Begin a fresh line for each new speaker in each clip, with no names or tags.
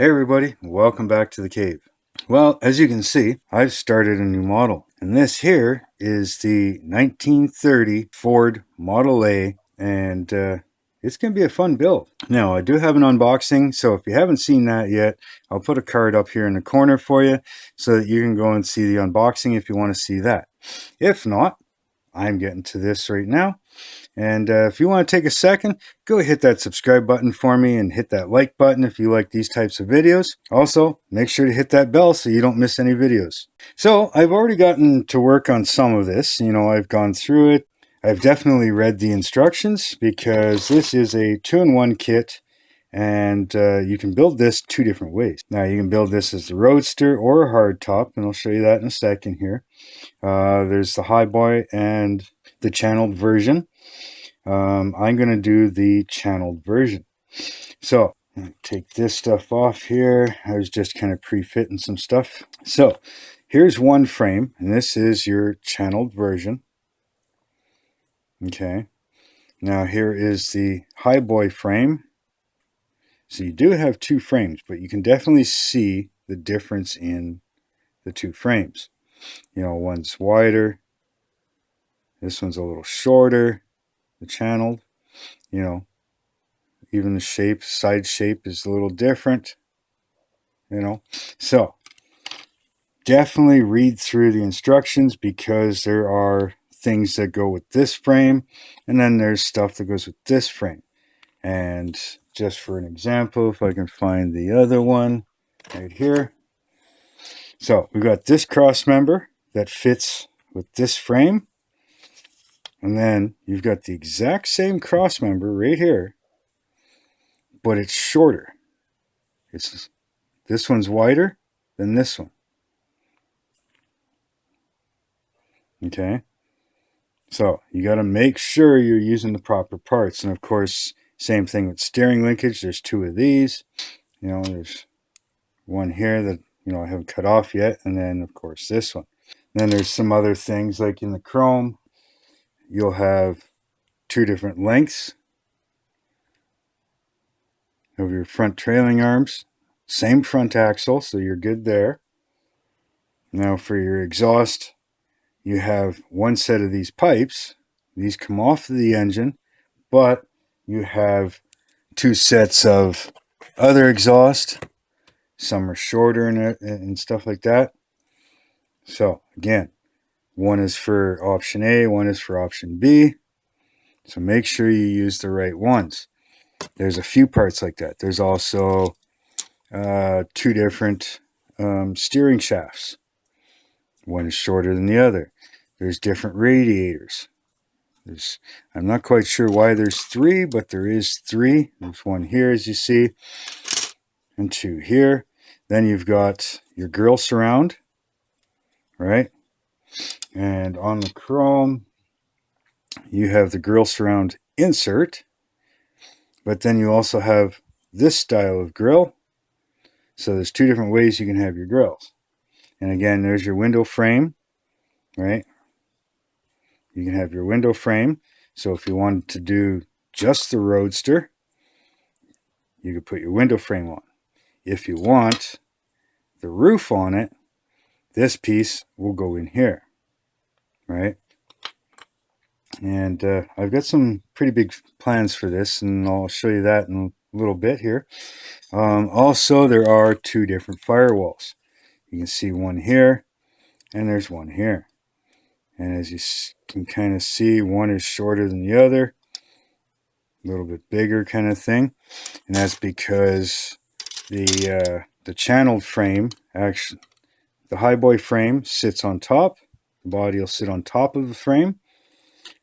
Hey everybody, welcome back to the cave. Well, as you can see, I've started a new model. And this here is the 1930 Ford Model A, and it's going to be a fun build. Now, I do have an unboxing, so if you haven't seen that yet, I'll put a card up here in the corner for you so that you can go and see the unboxing if you want to see that. If not, I'm getting to this right now. And if you want to take a second, go hit that subscribe button for me and hit that like button if you like these types of videos. Also, make sure to hit that bell so you don't miss any videos. So I've already gotten to work on some of this. You know, I've gone through it. I've definitely read the instructions because this is a 2-in-1 kit. And you can build this two different ways. Now you can build this as the Roadster or a hardtop, and I'll show you that in a second here. There's the Highboy and the channeled version. I'm going to do the channeled version. So I'm going to take this stuff off here. I was just kind of pre-fitting some stuff. So here's one frame, and this is your channeled version. Okay. Now here is the Highboy frame. So you do have two frames, but you can definitely see the difference in the two frames. You know, one's wider. This one's a little shorter. The channeled, you know, even the shape, side shape is a little different, you know. So definitely read through the instructions because there are things that go with this frame and then there's stuff that goes with this frame. And just for an example, if I can find the other one right here. So we've got this cross member that fits with this frame. And then you've got the exact same cross member right here, but it's shorter. This one's wider than this one. Okay. So you got to make sure you're using the proper parts. And of course, same thing with steering linkage. There's two of these. You know, there's one here that, you know, I haven't cut off yet. And then of course this one. Then there's some other things like in the chrome, you'll have two different lengths of your front trailing arms. Same front axle, so you're good there. Now for your exhaust, you have one set of these pipes. These come off the engine, but you have two sets of other exhaust. Some are shorter and stuff like that. So again, one is for option A, one is for option B. So make sure you use the right ones. There's a few parts like that. There's also two different steering shafts. One is shorter than the other. There's different radiators. I'm not quite sure why there's three, but there is three. There's one here, as you see, and two here. Then you've got your grill surround, right? And on the chrome, you have the grill surround insert, but then you also have this style of grill. So there's two different ways you can have your grills. And again, there's your window frame, right? You can have your window frame. So if you wanted to do just the Roadster, you could put your window frame on. If you want the roof on it, this piece will go in here, right? And I've got some pretty big plans for this, and I'll show you that in a little bit here. Also, there are two different firewalls. You can see one here, and there's one here. And as you can kind of see, one is shorter than the other, a little bit bigger kind of thing. And that's because the channeled frame, actually, the Highboy frame sits on top. The body will sit on top of the frame,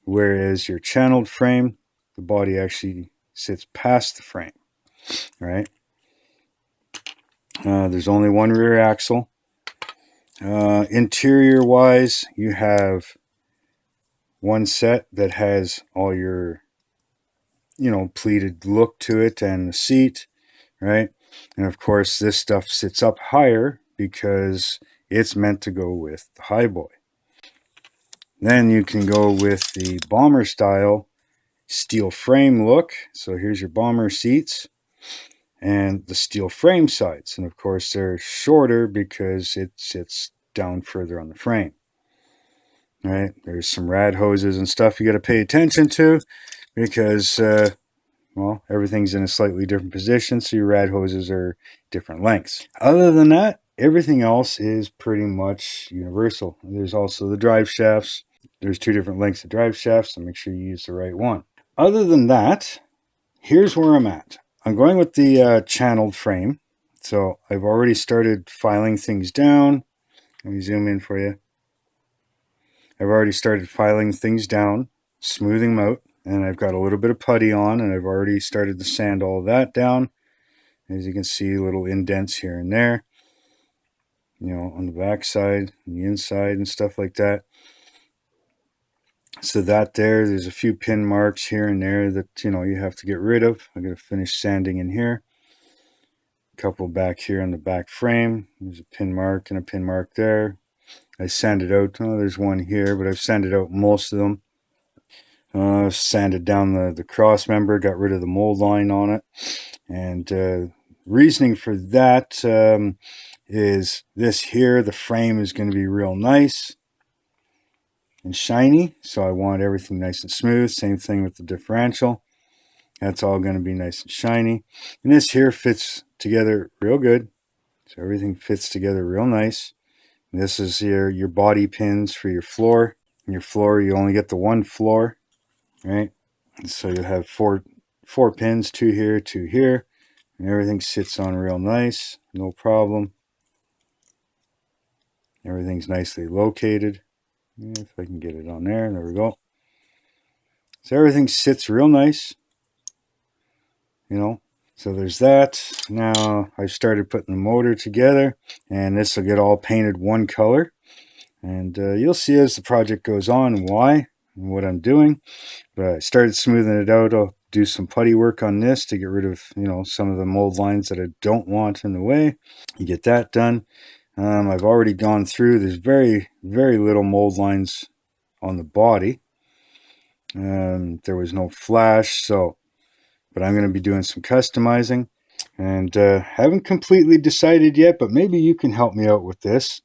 whereas your channeled frame, the body actually sits past the frame, right? There's only one rear axle. Interior wise, you have one set that has all your, you know, pleated look to it and the seat, right? And of course, this stuff sits up higher because it's meant to go with the Highboy. Then you can go with the bomber style steel frame look. So here's your bomber seats. and the steel frame sides. And of course, they're shorter because it sits down further on the frame. All right, there's some rad hoses and stuff you got to pay attention to because, well, everything's in a slightly different position, so your rad hoses are different lengths. Other than that, everything else is pretty much universal. There's also the drive shafts. There's 2 different lengths of drive shafts, so make sure you use the right one. Other than that, here's where I'm at. I'm going with the channeled frame. So I've already started filing things down. Let me zoom in for you. I've already started filing things down, smoothing them out, and I've got a little bit of putty on, and I've already started to sand all of that down. As you can see, little indents here and there, you know, on the back side, and the inside, and stuff like that. So that there's a few pin marks here and there that, you know, you have to get rid of. I'm going to finish sanding in here. A couple back here on the back frame. There's a pin mark and a pin mark there. I sanded out, oh, there's one here, but I've sanded out most of them. Sanded down the cross member, got rid of the mold line on it. And reasoning for that is this here, the frame is going to be real nice and shiny, so I want everything nice and smooth. Same thing with the differential. That's all going to be nice and shiny. And this here fits together real good. So everything fits together real nice. And this is your body pins for your floor. And your floor, you only get the one floor, right? And so you'll have four pins, 2 here, 2 here. And everything sits on real nice, no problem. Everything's nicely located. If I can get it on there, there we go. So everything sits real nice, you know. So there's that. Now I've started putting the motor together, and this will get all painted one color. And you'll see as the project goes on why and what I'm doing. But I started smoothing it out. I'll do some putty work on this to get rid of, you know, some of the mold lines that I don't want in the way. You get that done. I've already gone through. There's very, very little mold lines on the body. There was no flash, so, but I'm going to be doing some customizing, and haven't completely decided yet, but maybe you can help me out with this.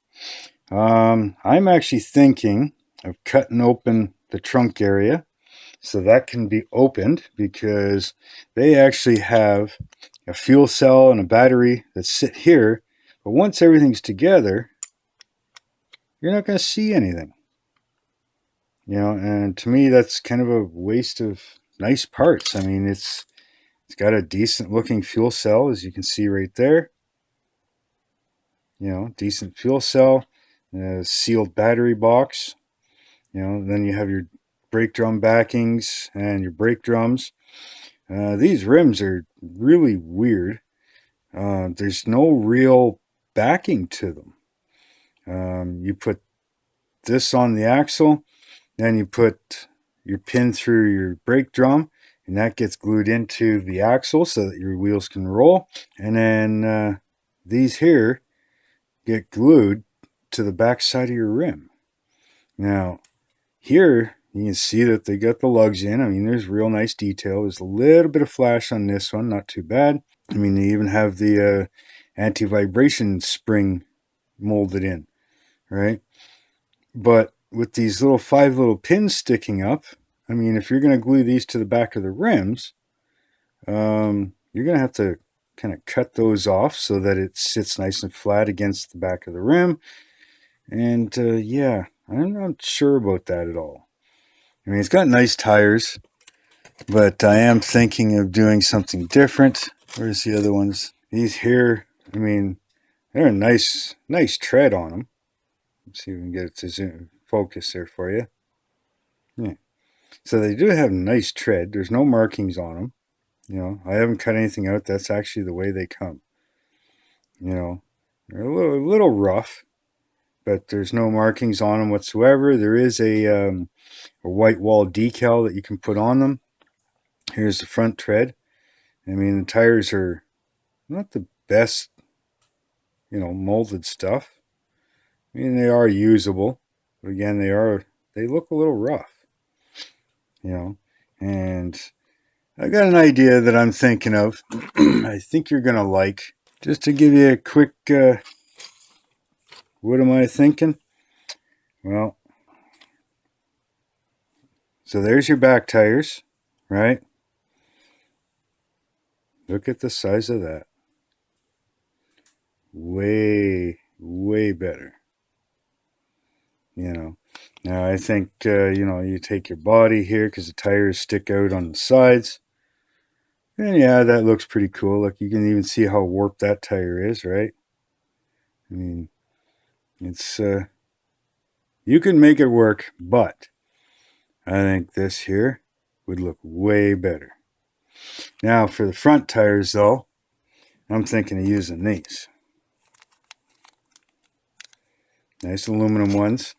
I'm actually thinking of cutting open the trunk area so that can be opened, because they actually have a fuel cell and a battery that sit here, but once everything's together, you're not going to see anything. You know, and to me, that's kind of a waste of nice parts. I mean, it's got a decent looking fuel cell, as you can see right there. You know, decent fuel cell, sealed battery box. You know, then you have your brake drum backings and your brake drums. These rims are really weird. There's no real backing to them. You put this on the axle, then you put your pin through your brake drum, and that gets glued into the axle so that your wheels can roll. And then these here get glued to the back side of your rim. Now, here you can see that they got the lugs in. I mean, there's real nice detail. There's a little bit of flash on this one, not too bad. I mean, they even have the anti-vibration spring molded in, right? But with these 5 little pins sticking up, I mean, if you're going to glue these to the back of the rims, you're going to have to kind of cut those off so that it sits nice and flat against the back of the rim. And yeah, I'm not sure about that at all. I mean, it's got nice tires, but I am thinking of doing something different. Where's the other ones? These here, I mean, they're a nice tread on them. Let's see if we can get it to zoom focus there for you. Yeah. So they do have nice tread. There's no markings on them. You know, I haven't cut anything out. That's actually the way they come. You know, they're a little rough, but there's no markings on them whatsoever. There is a white wall decal that you can put on them. Here's the front tread. I mean, the tires are not the best, you know, molded stuff. I mean, they are usable, but again, they look a little rough, you know. And I got an idea that I'm thinking of. I think you're going to like. Just to give you a quick, what am I thinking? Well, so there's your back tires, right? Look at the size of that. Way, way better. You know, now I think, you take your body here because the tires stick out on the sides. And yeah, that looks pretty cool. Like you can even see how warped that tire is, right? I mean, it's, you can make it work, but I think this here would look way better. Now for the front tires though, I'm thinking of using these. Nice aluminum ones.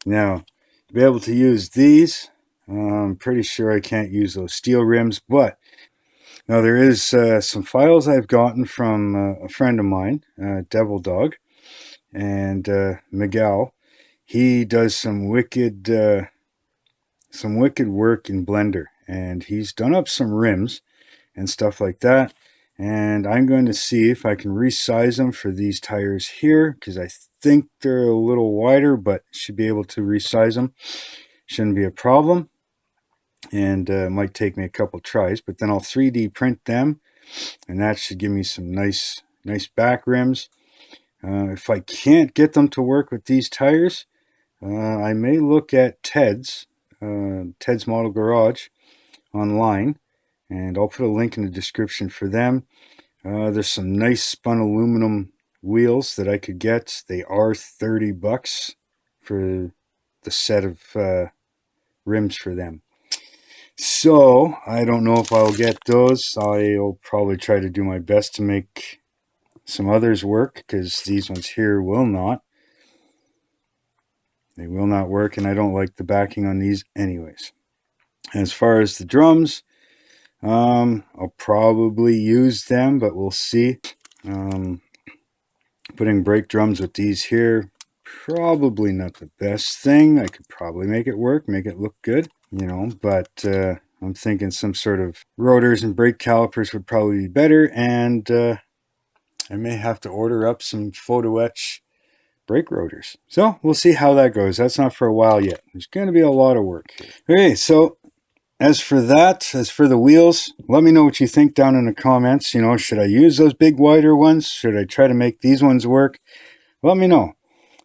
Now, to be able to use these, I'm pretty sure I can't use those steel rims, but now there is some files I've gotten from a friend of mine, Devil Dog, and Miguel. He does some wicked work in Blender, and he's done up some rims and stuff like that. And I'm going to see if I can resize them for these tires here, because I think they're a little wider, but should be able to resize them. Shouldn't be a problem. And it might take me a couple tries, but then I'll 3D print them, and that should give me some nice back rims. If I can't get them to work with these tires, I may look at Ted's Model Garage online, and I'll put a link in the description for them. There's some nice spun aluminum wheels that I could get. They are $30 for the set of rims for them. So I don't know if I'll get those. I'll probably try to do my best to make some others work, because these ones here will not. They will not work, and I don't like the backing on these anyways. As far as the drums, I'll probably use them, but we'll see. Putting brake drums with these here, probably not the best thing. I could probably make it work, make it look good, but I'm thinking some sort of rotors and brake calipers would probably be better, and I may have to order up some photo etch brake rotors. So we'll see how that goes. That's not for a while yet. There's going to be a lot of work here. Okay, so as for the wheels, let me know what you think down in the comments. Should I use those big wider ones? Should I try to make these ones work? Let me know.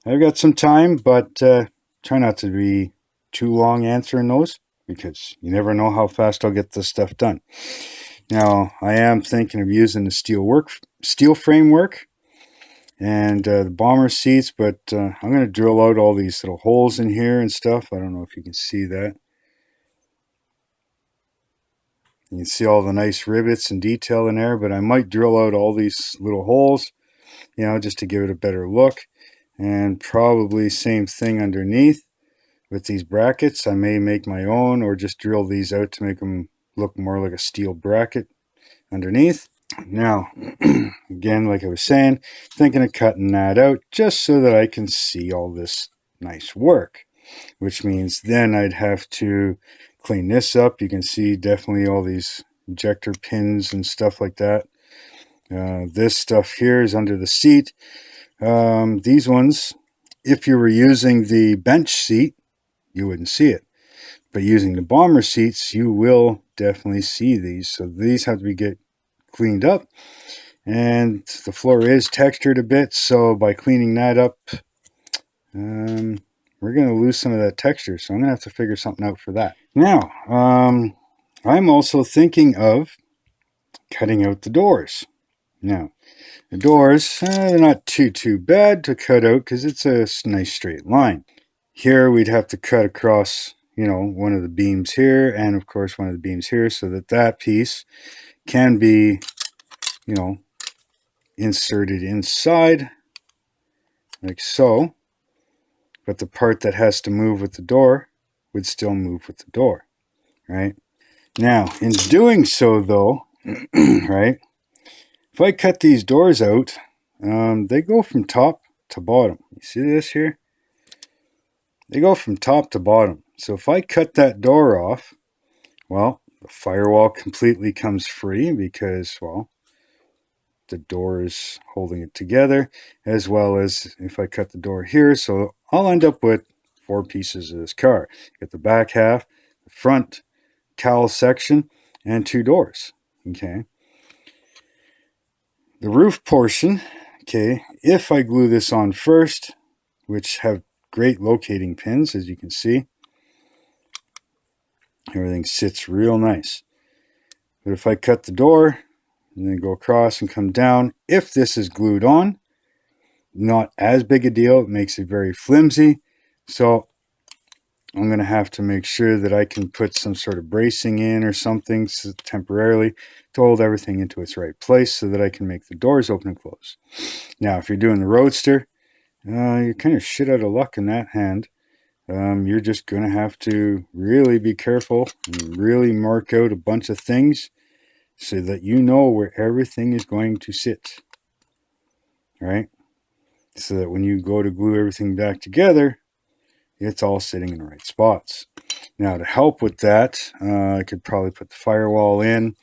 I've got some time, but try not to be too long answering those, because you never know how fast I'll get this stuff done. Now, I am thinking of using the steel framework and the bomber seats, but I'm going to drill out all these little holes in here and stuff. I don't know if you can see that. You can see all the nice rivets and detail in there, but I might drill out all these little holes, just to give it a better look. And probably same thing underneath with these brackets. I may make my own, or just drill these out to make them look more like a steel bracket underneath. Now, again, like I was saying, thinking of cutting that out just so that I can see all this nice work, which means then I'd have to clean this up. You can see definitely all these injector pins and stuff like that. This stuff here is under the seat. These ones, if you were using the bench seat, you wouldn't see it. But using the bomber seats, you will definitely see these. So these have to get cleaned up. And the floor is textured a bit, so by cleaning that up, we're going to lose some of that texture. So I'm going to have to figure something out for that. Now, I'm also thinking of cutting out the doors. Now, the doors, they're not too bad to cut out, because it's a nice straight line. Here we'd have to cut across, one of the beams here, and of course one of the beams here, so that piece can be, inserted inside, like so. But the part that has to move with the door would still move with the door, right? Now, in doing so though, right, if I cut these doors out, they go from top to bottom. You see this here? They go from top to bottom. So if I cut that door off, well, The firewall completely comes free because, well, the door is holding it together, as well as if I cut the door here. So I'll end up with 4 pieces of this car. Get the back half, the front cowl section, and 2 doors. Okay. The roof portion, okay, if I glue this on first, which have great locating pins, as you can see, everything sits real nice. But if I cut the door and then go across and come down, if this is glued on, not as big a deal. It makes it very flimsy. So I'm going to have to make sure that I can put some sort of bracing in or something temporarily to hold everything into its right place so that I can make the doors open and close. Now, if you're doing the Roadster, you're kind of shit out of luck in that hand. You're just going to have to really be careful and really mark out a bunch of things so that you know where everything is going to sit. All right? So that when you go to glue everything back together, it's all sitting in the right spots. Now, to help with that, I could probably put the firewall in,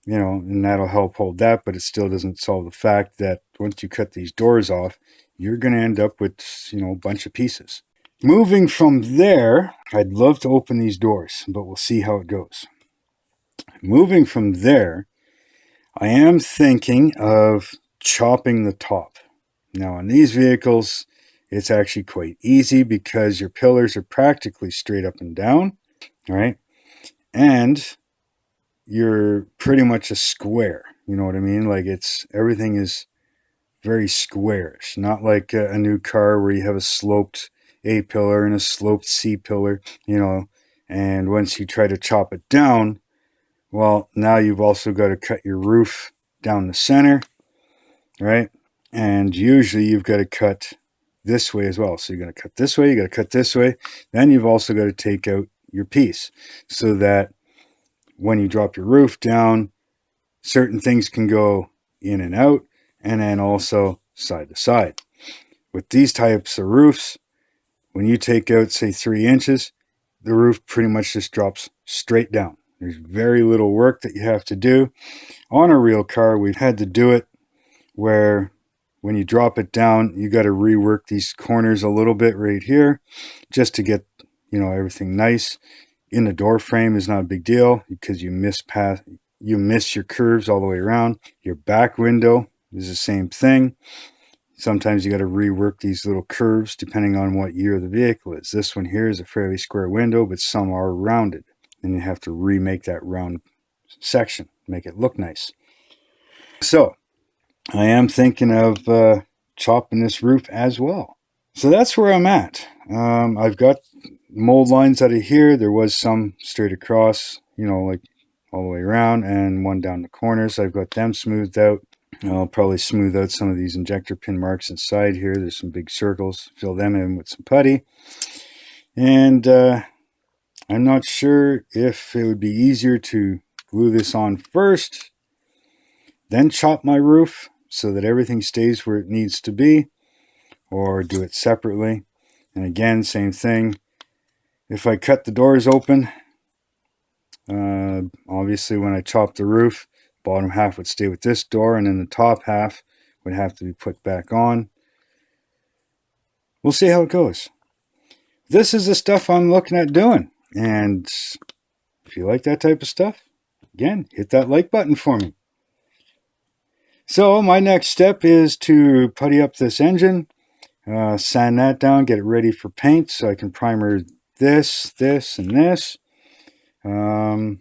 and that'll help hold that, but it still doesn't solve the fact that once you cut these doors off, you're going to end up with, a bunch of pieces. Moving from there, I'd love to open these doors, but we'll see how it goes. Moving from there, I am thinking of chopping the top. Now, on these vehicles, it's actually quite easy because your pillars are practically straight up and down, right? And you're pretty much a square. You know what I mean? Like everything is very squarish, not like a new car where you have a sloped A pillar and a sloped C pillar, and once you try to chop it down, well, now you've also got to cut your roof down the center, right? And usually you've got to cut this way as well. So you're going to cut this way, you got to cut this way. Then you've also got to take out your piece so that when you drop your roof down, certain things can go in and out, and then also side to side. With these types of roofs, when you take out, say, 3 inches, the roof pretty much just drops straight down. There's very little work that you have to do. On a real car, we've had to do it where when you drop it down, you got to rework these corners a little bit right here just to get, everything nice. In the door frame is not a big deal because you miss your curves all the way around. Your back window is the same thing. Sometimes you got to rework these little curves depending on what year the vehicle is. This one here is a fairly square window, but some are rounded. And you have to remake that round section, make it look nice. So I am thinking of chopping this roof as well. So that's where I'm at. I've got mold lines out of here. There was some straight across, like all the way around, and one down the corners. I've got them smoothed out. I'll probably smooth out some of these injector pin marks inside here. There's some big circles. Fill them in with some putty. And I'm not sure if it would be easier to glue this on first, then chop my roof so that everything stays where it needs to be, or do it separately. And again, same thing. If I cut the doors open, obviously when I chop the roof, bottom half would stay with this door, and then the top half would have to be put back on. We'll see how it goes. This is the stuff I'm looking at doing. And if you like that type of stuff, again, hit that like button for me. So my next step is to putty up this engine, sand that down, get it ready for paint so I can primer this, and this. I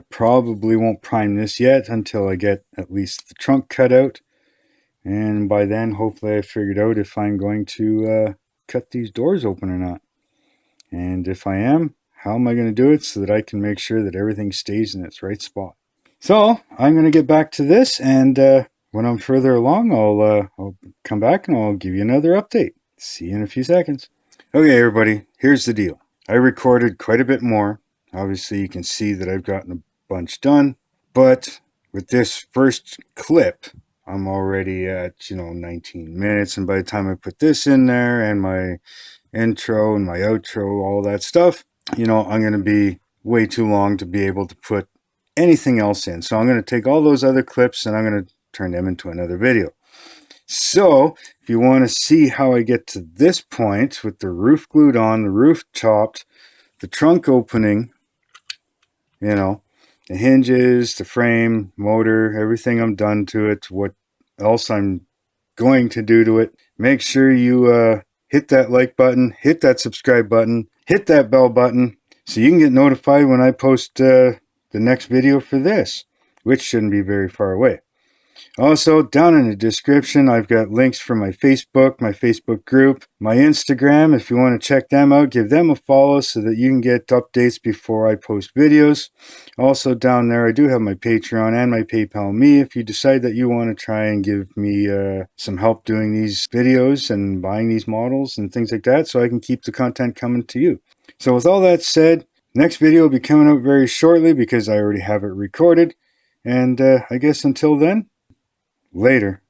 probably won't prime this yet until I get at least the trunk cut out. And by then, hopefully I figured out if I'm going to cut these doors open or not. And if I am, how am I going to do it so that I can make sure that everything stays in its right spot? So I'm going to get back to this, and when I'm further along, I'll come back and I'll give you another update. See you in a few seconds. Okay, everybody, here's the deal. I recorded quite a bit more. Obviously, you can see that I've gotten a bunch done, but with this first clip, I'm already at, 19 minutes, and by the time I put this in there and my intro and my outro, all that stuff, I'm going to be way too long to be able to put anything else in. So I'm going to take all those other clips and I'm going to turn them into another video. So if you want to see how I get to this point with the roof glued on, the roof chopped, the trunk opening, you know, the hinges, the frame, motor, everything I'm done to it, what else I'm going to do to it, make sure you hit that like button, hit that subscribe button, hit that bell button, so you can get notified when I post the next video for this, which shouldn't be very far away. Also, down in the description, I've got links for my Facebook group, my Instagram. If you want to check them out, give them a follow so that you can get updates before I post videos. Also, down there, I do have my Patreon and my PayPal me if you decide that you want to try and give me some help doing these videos and buying these models and things like that so I can keep the content coming to you. So with all that said, next video will be coming out very shortly because I already have it recorded. And I guess until then, later.